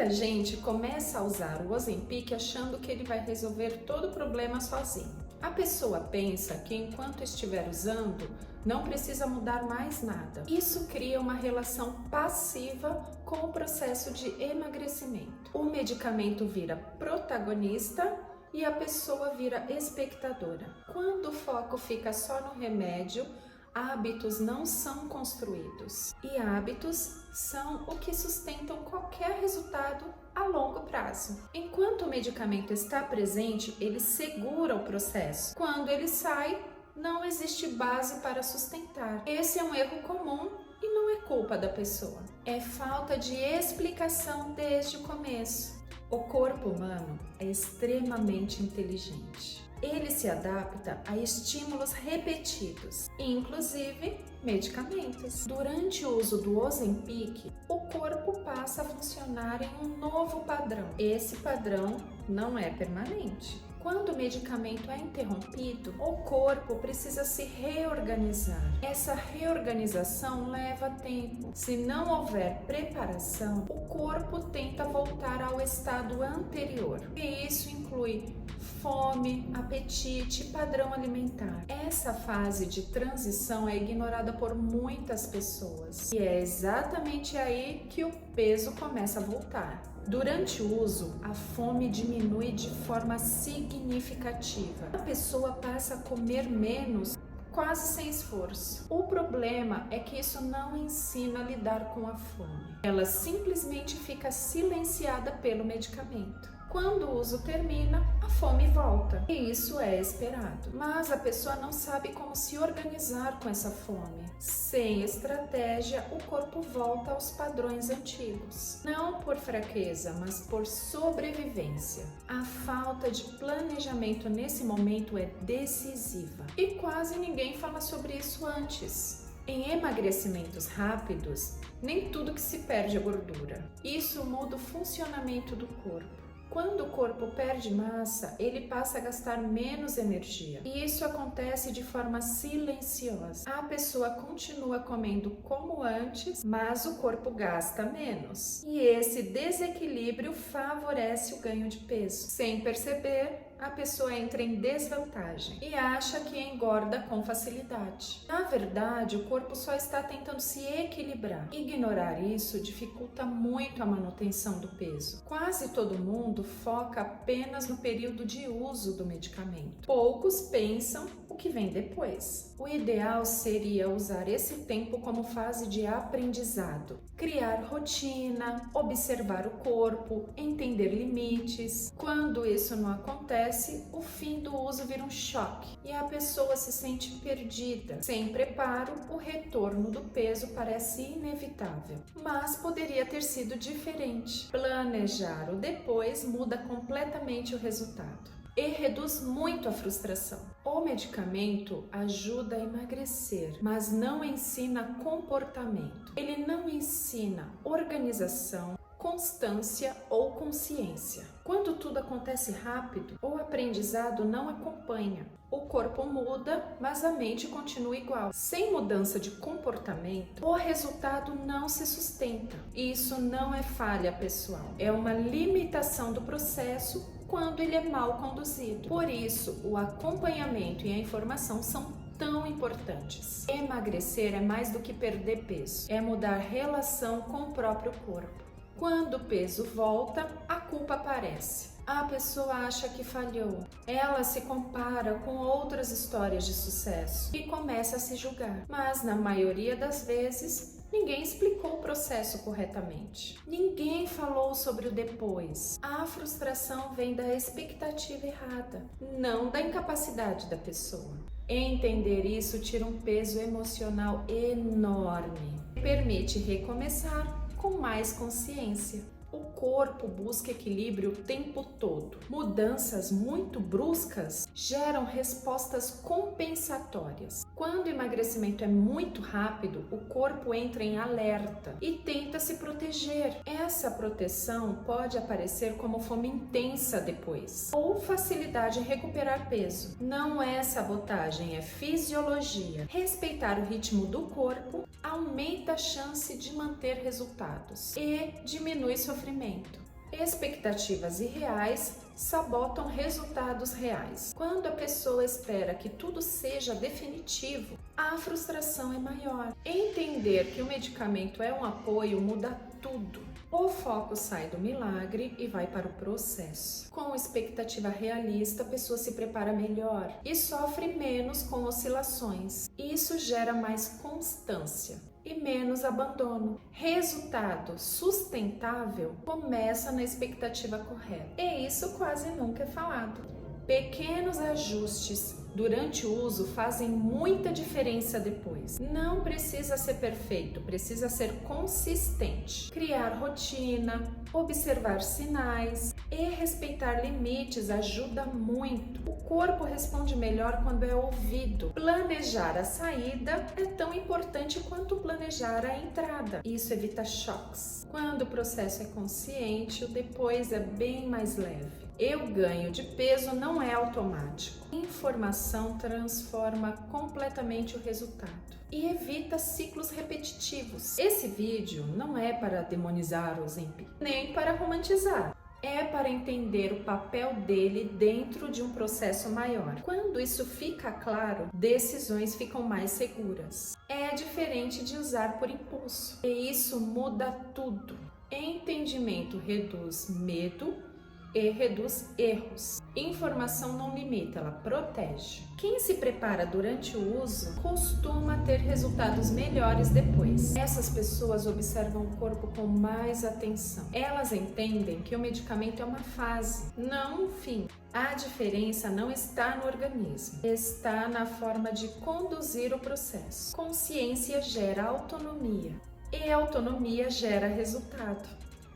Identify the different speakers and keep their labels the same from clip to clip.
Speaker 1: Muita gente começa a usar o Ozempic achando que ele vai resolver todo o problema sozinho. A pessoa pensa que enquanto estiver usando, não precisa mudar mais nada. Isso cria uma relação passiva com o processo de emagrecimento. O medicamento vira protagonista e a pessoa vira espectadora. Quando o foco fica só no remédio, hábitos não são construídos. E hábitos são o que sustentam qualquer resultado a longo prazo. Enquanto o medicamento está presente, ele segura o processo. Quando ele sai, não existe base para sustentar. Esse é um erro comum e não é culpa da pessoa. É falta de explicação desde o começo. O corpo humano é extremamente inteligente. Ele se adapta a estímulos repetidos, inclusive medicamentos. Durante o uso do Ozempic, o corpo passa a funcionar em um novo padrão. Esse padrão não é permanente. Quando o medicamento é interrompido, o corpo precisa se reorganizar. Essa reorganização leva tempo. Se não houver preparação, o corpo tenta voltar ao estado anterior. E isso inclui fome, apetite, padrão alimentar. Essa fase de transição é ignorada por muitas pessoas. E é exatamente aí que o peso começa a voltar. Durante o uso, a fome diminui de forma significativa. A pessoa passa a comer menos, quase sem esforço. O problema é que isso não ensina a lidar com a fome. Ela simplesmente fica silenciada pelo medicamento. Quando o uso termina, a fome volta. E isso é esperado. Mas a pessoa não sabe como se organizar com essa fome. Sem estratégia, o corpo volta aos padrões antigos. Não por fraqueza, mas por sobrevivência. A falta de planejamento nesse momento é decisiva. E quase ninguém fala sobre isso antes. Em emagrecimentos rápidos, nem tudo que se perde é gordura. Isso muda o funcionamento do corpo. Quando o corpo perde massa, ele passa a gastar menos energia. E isso acontece de forma silenciosa. A pessoa continua comendo como antes, mas o corpo gasta menos. E esse desequilíbrio favorece o ganho de peso. Sem perceber, a pessoa entra em desvantagem e acha que engorda com facilidade. Na verdade, o corpo só está tentando se equilibrar. Ignorar isso dificulta muito a manutenção do peso. Quase todo mundo foca apenas no período de uso do medicamento. Poucos pensam o que vem depois. O ideal seria usar esse tempo como fase de aprendizado, criar rotina, observar o corpo, entender limites. Quando isso não acontece, o fim do uso vira um choque e a pessoa se sente perdida. Sem preparo, o retorno do peso parece inevitável, mas poderia ter sido diferente. Planejar o depois muda completamente o resultado e reduz muito a frustração. O medicamento ajuda a emagrecer, mas não ensina comportamento. Ele não ensina organização, constância ou consciência. Quando tudo acontece rápido, o aprendizado não acompanha. O corpo muda, mas a mente continua igual. Sem mudança de comportamento, o resultado não se sustenta. Isso não é falha pessoal, é uma limitação do processo quando ele é mal conduzido. Por isso, o acompanhamento e a informação são tão importantes. Emagrecer é mais do que perder peso, é mudar relação com o próprio corpo. Quando o peso volta, a culpa aparece. A pessoa acha que falhou. Ela se compara com outras histórias de sucesso e começa a se julgar. Mas na maioria das vezes, ninguém explicou o processo corretamente. Ninguém falou sobre o depois. A frustração vem da expectativa errada, não da incapacidade da pessoa. Entender isso tira um peso emocional enorme. Permite recomeçar com mais consciência. O corpo busca equilíbrio o tempo todo. Mudanças muito bruscas geram respostas compensatórias. Quando o emagrecimento é muito rápido, o corpo entra em alerta e tenta se proteger. Essa proteção pode aparecer como fome intensa depois, ou facilidade em recuperar peso. Não é sabotagem, é fisiologia. Respeitar o ritmo do corpo aumenta a chance de manter resultados e diminui sofrimento. Expectativas irreais sabotam resultados reais. Quando a pessoa espera que tudo seja definitivo, a frustração é maior. Entender que o medicamento é um apoio muda tudo. O foco sai do milagre e vai para o processo. Com expectativa realista, a pessoa se prepara melhor e sofre menos com oscilações. Isso gera mais constância e menos abandono. Resultado sustentável começa na expectativa correta. E isso quase nunca é falado. Pequenos ajustes durante o uso fazem muita diferença depois. Não precisa ser perfeito, precisa ser consistente. Criar rotina, observar sinais e respeitar limites ajuda muito. O corpo responde melhor quando é ouvido. Planejar a saída é tão importante quanto planejar a entrada. Isso evita choques. Quando o processo é consciente, o depois é bem mais leve. O ganho de peso não é automático. Informação transforma completamente o resultado e evita ciclos repetitivos. Esse vídeo não é para demonizar o Ozempic, nem para romantizar. É para entender o papel dele dentro de um processo maior. Quando isso fica claro, decisões ficam mais seguras. É diferente de usar por impulso. E isso muda tudo. Entendimento reduz medo e reduz erros. Informação não limita, ela protege. Quem se prepara durante o uso costuma ter resultados melhores depois. Essas pessoas observam o corpo com mais atenção. Elas entendem que o medicamento é uma fase, não um fim. A diferença não está no organismo, está na forma de conduzir o processo. Consciência gera autonomia e autonomia gera resultado.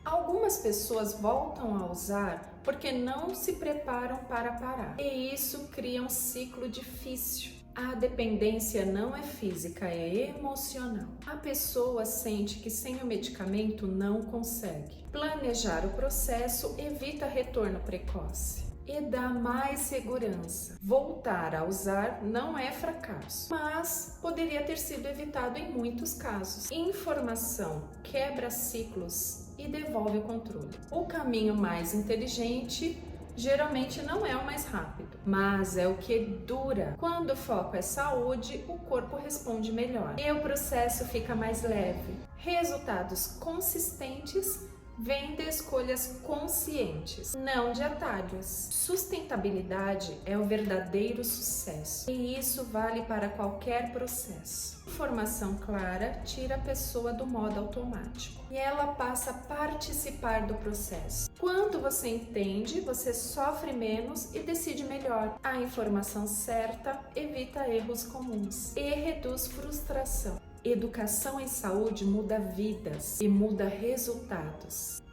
Speaker 1: Algumas pessoas voltam a usar porque não se preparam para parar, e isso cria um ciclo difícil. A dependência não é física, é emocional. A pessoa sente que sem o medicamento não consegue. Planejar o processo evita retorno precoce e dá mais segurança. Voltar a usar não é fracasso, mas poderia ter sido evitado em muitos casos. Informação quebra ciclos e devolve o controle. O caminho mais inteligente geralmente não é o mais rápido, mas é o que dura. Quando o foco é saúde, o corpo responde melhor e o processo fica mais leve. Resultados consistentes vem de escolhas conscientes, não de atalhos. Sustentabilidade é o verdadeiro sucesso e isso vale para qualquer processo. Informação clara tira a pessoa do modo automático e ela passa a participar do processo. Quando você entende, você sofre menos e decide melhor. A informação certa evita erros comuns e reduz frustração. Educação em saúde muda vidas e muda resultados.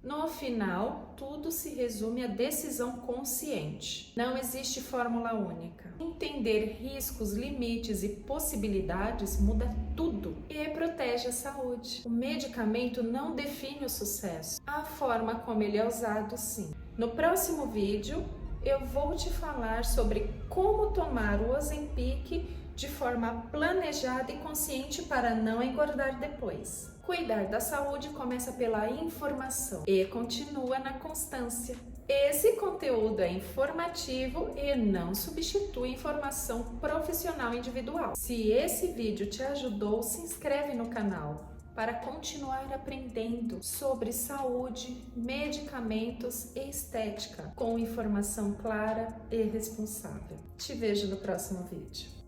Speaker 1: No final, tudo se resume à decisão consciente. Não existe fórmula única. Entender riscos, limites e possibilidades muda tudo e protege a saúde. O medicamento não define o sucesso, a forma como ele é usado, sim. No próximo vídeo, eu vou te falar sobre como tomar o Ozempic de forma planejada e consciente para não engordar depois. Cuidar da saúde começa pela informação e continua na constância. Esse conteúdo é informativo e não substitui informação profissional individual. Se esse vídeo te ajudou, se inscreve no canal para continuar aprendendo sobre saúde, medicamentos e estética com informação clara e responsável. Te vejo no próximo vídeo.